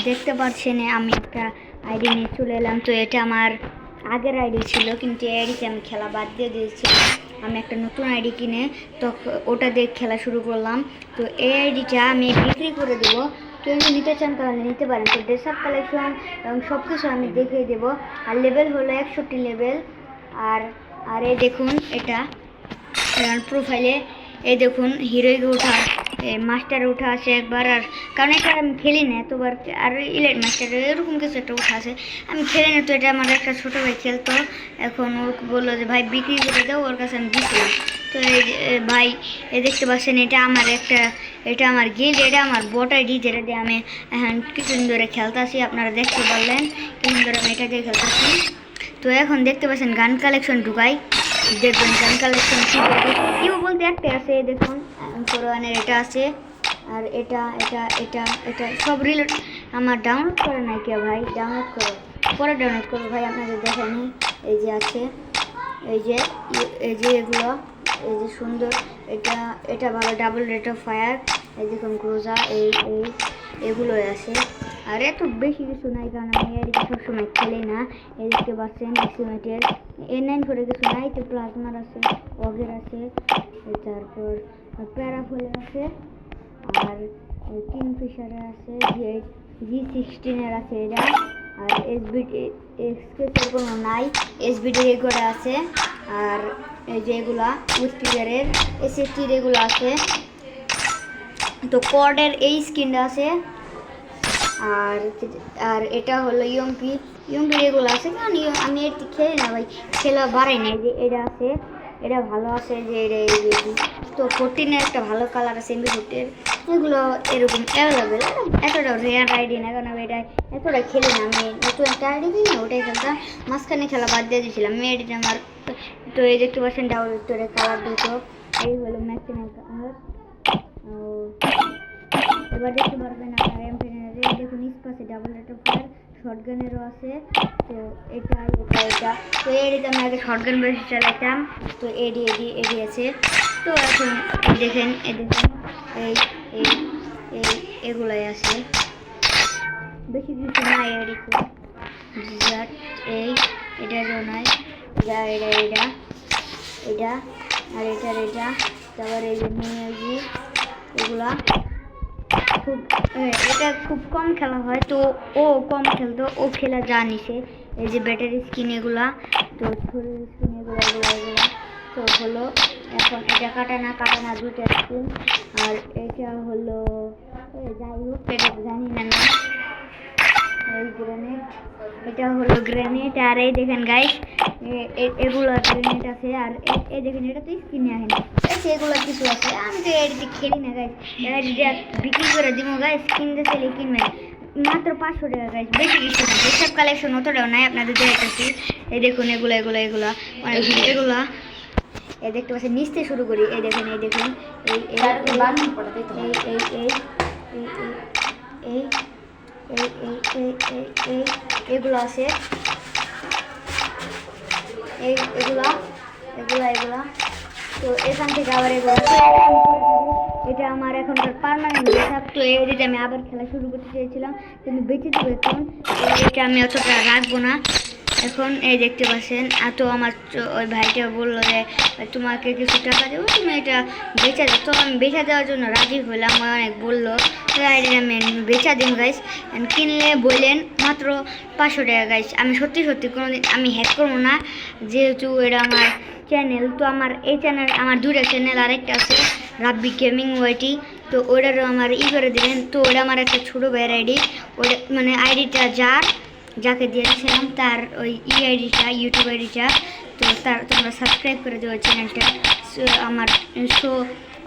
দেখতে পাচ্ছেন আমি একটা আইডি নিয়ে চলে এলাম। তো এটা আমার আগের আইডি ছিল, কিন্তু এই আইডিতে আমি খেলা বাদ দিয়ে দিয়েছিলাম। আমি একটা নতুন আইডি কিনে তো ওটা দিয়ে খেলা শুরু করলাম। তো এই আইডিটা আমি বিক্রি করে দেবো, কেউ যদি নিতে চান তাহলে নিতে পারেন। তো ড্রেস আপ কালেকশন এবং সব কিছু আমি দেখিয়ে দেবো। আর লেভেল হলো 61 লেভেল। আর আর এই দেখুন এটা প্রোফাইলে, এই দেখুন হিরোইক ওঠা, মাস্টারে উঠা আছে একবার। আর কারণ এটা আমি খেলি না এতবার, আর ইলাইট মাস্টার এরকম কিছু একটা উঠা আছে, আমি খেলি না। তো এটা আমার একটা ছোটো ভাই খেলতো, এখন ও বললো যে ভাই বিক্রি করে দাও, ওর কাছে আমি দিচ্ছিলাম। তো এই ভাই দেখতে পাচ্ছেন এটা আমার একটা, এটা আমার গিল্ড, এটা আমার বট আইডি, যেটা দিয়ে আমি এখন কিছুদিন ধরে খেলতেছি। আপনারা দেখতে পারলেন কিছুদিন ধরে আমি এটা দিয়ে খেলতেছি। তো এখন দেখতে পাচ্ছেন গান কালেকশন ঢুকাই, দেখবেন গান কালেকশন কেউ বলতে একটা আছে, দেখুন কোরআনের এটা আছে। আর এটা এটা এটা এটা সব রিলেট আমার ডাউনলোড করে নাই কে ভাই, ডাউনলোড করো, পরে ডাউনলোড করবো ভাই, আপনাদের দেখানি। এই যে আছে, এই যে এগুলো, এই যে সুন্দর, এটা এটা ভালো, ডাবল রেট অফ ফায়ার, এই দেখুন ক্রোজা, এগুলোই আছে। আর এত বেশি কিছু নাই, কারণ আমি এদিকে সবসময় খেলি না। এই দেখতে পাচ্ছেন এক্সিমেটের A9 করে কিছু নাই। তো প্লাজমার আছে, অগের আছে, তারপর প্যারাফলের আছে, আর কিংফিশারের আছে, G16 আছে এটা। আর এক্সকেসের কোনো নাই, SBD এগুলো আছে। আর এই যে এগুলা উইথপিগারের SFTর এগুলো আছে। তো কর্ডের এই স্কিনটা আছে। আর আর এটা হলো ইয়ম্পি এগুলো আছে, কারণ আমি এর খেলি না ভাই, খেলা বাড়াই না। যে এটা আছে, এটা ভালো আছে, যে এটা তো 14-এর একটা ভালো কালার আছে, MP14-এর এগুলো এরকম অ্যাভেলেবেল। এতটা রেয়ার আইডি না, কারণ আমি এটা এতটা খেলি না। আমি নতুন একটা আইডি কিনে ওটাই খেলতাম, মাঝখানে খেলা বাদ দিয়ে দিয়েছিলাম। আমি আইডিটা আমার, তো এই দেখতে পাচ্ছেন ডাবল ভিক্টরের কালার দুটো, এই হলো ম্যাক্সিমাম কালার। এবার দেখতে পারবেন আপনার M10-এর, দেখুন স্পাসে ডাবল রেট অফ ফায়ার, শর্টগানেরও আছে। তো এটা তো এডিতে আমি আগে শর্টগান বেশি চালাতাম, তো এডি আছে। তো এখন দেখেন এই এগুলাই আছে, বেশি কিছু নাই এডিতে। এটারও নাই, এটা আর এটা, তারপর এই যে নিয়ে এগুলা এটা খুব কম খেলা হয়। তো ও কম খেলতো, ও খেলা জানিছে। এই যে ব্যাটারি স্কিন এগুলা, তো শরীর স্কিন এগুলা তো হলো। এখন এটা কাটানা দুটো স্কিন। আর এটা হলো যাই হোক, এটা জানি না এই গ্রেনেড, এটা হলো গ্রেনেড। আর এই দেখেন গাইস, এগুলো গ্রেনেড আছে। আর এই দেখেন এটা তো স্কিনে আসে না, এগুলো কিছু আছে। আমি তো এদিকে খেলি না গাইস, এটা বিক্রি করে দিব গাইস, কিনতে চাইলে কিনবেন মাত্র 500 টাকা গাইস, বেশি কিছু না। এসব কালেকশন অতটাও নাই, আপনাদের দেখাচ্ছি। এই দেখুন এগুলা এই দেখতে পাচ্ছেন, নিচতে শুরু করি। এই দেখুন এগুলো আছে, এগুলা। তো এখান থেকে আবার এটা আমার এখনকার পার্মানেন্ট ড্রেস। তো এই যে আমি আবার খেলা শুরু করতে চেয়েছিলাম, কিন্তু বেঁচে দেবো এখন, এটা আমি অতটা রাখবো না এখন। এই দেখতে পাচ্ছেন, তো আমার ওই ভাইটা বললো যে তোমাকে কিছু টাকা দেবো, তুমি এটা বেচা দাও। তো আমি বেচা দেওয়ার জন্য রাজি হলাম, অনেক বললো আমি বেচা দিন গাইস, কিনলে বললেন মাত্র 500 টাকা গাইস। আমি সত্যি কোনোদিন আমি হ্যাক করবো না, যেহেতু এটা আমার চ্যানেল। তো আমার এই চ্যানেল, আমার দুটো চ্যানেল, আরেকটা আছে রাব্বি গেমিং ওয়াইটি, তো ওটারও আমার করে দেবেন। তো ওটা আমার একটা ছোটো ভাইয়ের আইডি, ওটা মানে আইডিটা যাকে দিয়েছিলাম তার ওই আইডিটা, ইউটিউব আইডিটা। তো তোমরা সাবস্ক্রাইব করে দেবো চ্যানেলটা। আমার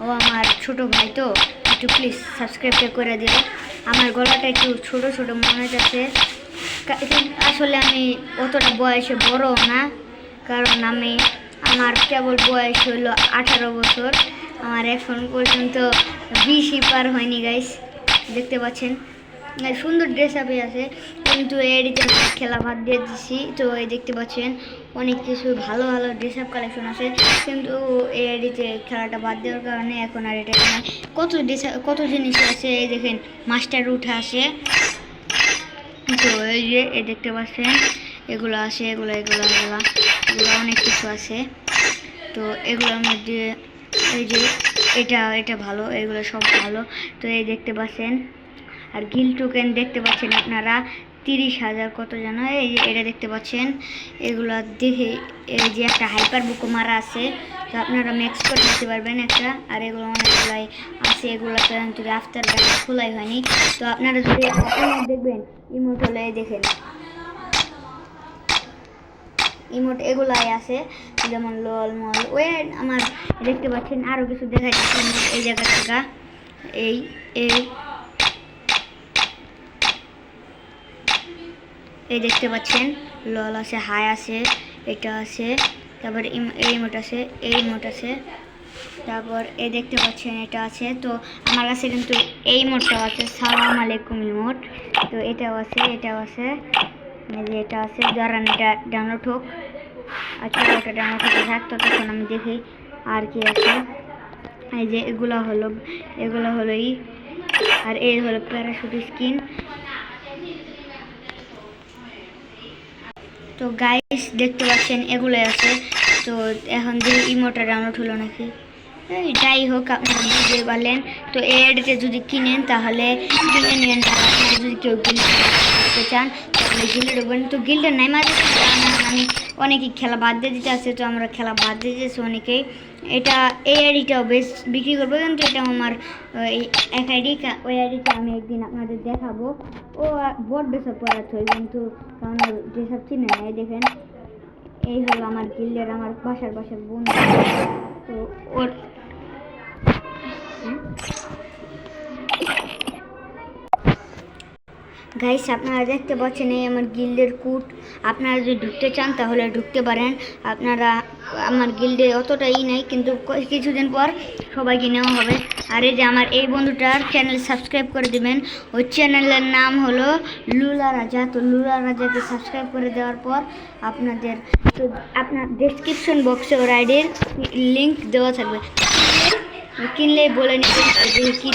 ও আমার ছোটো ভাই, তো একটু প্লিজ সাবস্ক্রাইবটা করে দিও। আমার গলাটা একটু ছোটো মনে যাচ্ছে, আসলে আমি অতটা বয়সে বড় না, কারণ আমার কেবল বয়স হলো 18 বছর, আমার এখন পর্যন্ত 20ই পার হয়নি গাইস। দেখতে পাচ্ছেন সুন্দর ড্রেস আপে আছে, কিন্তু এডিতে খেলা বাদ দিয়ে দিচ্ছি। তো এই দেখতে পাচ্ছেন অনেক কিছু ভালো ড্রেস আপ কালেকশন আছে, কিন্তু এই এডিতে খেলাটা বাদ দেওয়ার কারণে এখন আর এটা কত জিনিস আছে। এই দেখেন মাস্টার উঠে আসে, তো এই যে দেখতে পাচ্ছেন এগুলো আছে, এগুলো অনেক কিছু আছে। তো এগুলোর মধ্যে এই যে এটা ভালো, এগুলো সব ভালো। তো এই দেখতে পাচ্ছেন, আর গিল টোকেন দেখতে পাচ্ছেন আপনারা 30,000 কত যেন, এই যে এটা দেখতে পাচ্ছেন। এগুলো দেখে এই যে একটা হাইপার বুকও মারা আছে, তো আপনারা ম্যাক্স করে নিতে পারবেন একটা। আর এগুলো অনেকগুলাই আছে, এগুলো তো আফটার ব্যান্ড খোলাই হয়নি। তো আপনারা যদি ইমোট দেখবেন, ইমোট হলে দেখেন ইমোট এগুলাই আছে, যেমন লল মল ওই আমার দেখতে পাচ্ছেন। আরও কিছু দেখা যাচ্ছে এই জায়গা থেকে, এই এই এই দেখতে পাচ্ছেন লল আছে, হাই আছে, এটা আছে, তারপর এই ইমোট আছে, এই ইমোট আছে, তারপর এই দেখতে পাচ্ছেন এটা আছে। তো আমার কাছে কিন্তু এই ইমোটটাও আছে, সালাম আলাইকুম ইমোট। তো এটাও আছে, এটাও আছে, এই যে এটা আছে। ধরেন এটা ডাউনলোড হোক, আচ্ছা এটা ডাউনলোড হতে থাক, ততক্ষণ আমি দেখি আর কি আছে। এই যে এগুলো হলো আর এই হলো প্যারাশুট স্কিন। তো গাইস দেখতে পাচ্ছেন এগুলোই আছে। তো এখন দেখি ইমোটা ডাউনলোড হলো নাকি, যাই হোক আপনারা বুঝতে পারলেন। তো এই আইডিতে যদি কিনেন তাহলে কিনে নেন, আপনারা যদি কেউ গিল্ড করতে চান তাহলে গিল্ডে ঢুকবেন। তো গিল্ডের নাই মাঝে আমি অনেকেই খেলা বাদ দিয়ে দিতে আসছে, তো আমরা খেলা বাদ দিয়ে দিয়েছি অনেকেই। এই আইডিটাও বেশ বিক্রি করবো, কিন্তু এটা আমার এক আইডি, ওই আইডিটা আমি একদিন আপনাদের দেখাবো। ও বোর্ড বেসব করা হয়, কিন্তু কারণ যেসব চিনে নেয় দেখেন। এই হলো আমার গিল্ডের, আমার বাসার বন্ধু। তো ওর গাইস আপনারা দেখতে পাচ্ছেন এই আমার গিল্ডের কুট। আপনারা যদি ঢুকতে চান তাহলে ঢুকতে পারেন। আপনারা আমার গিল্ডে অতটাই নেই, কিন্তু কিছুদিন পর সবাইকে নেওয়া হবে। আর এই যে আমার এই বন্ধুটার চ্যানেল সাবস্ক্রাইব করে দেবেন। ওই চ্যানেলের নাম হলো লুলা রাজা। তো লুলা রাজাকে সাবস্ক্রাইব করে দেওয়ার পর আপনার ডেসক্রিপশন বক্সে ওর আইডির লিঙ্ক দেওয়া থাকবে, কিনলেই বলে নেবেন কি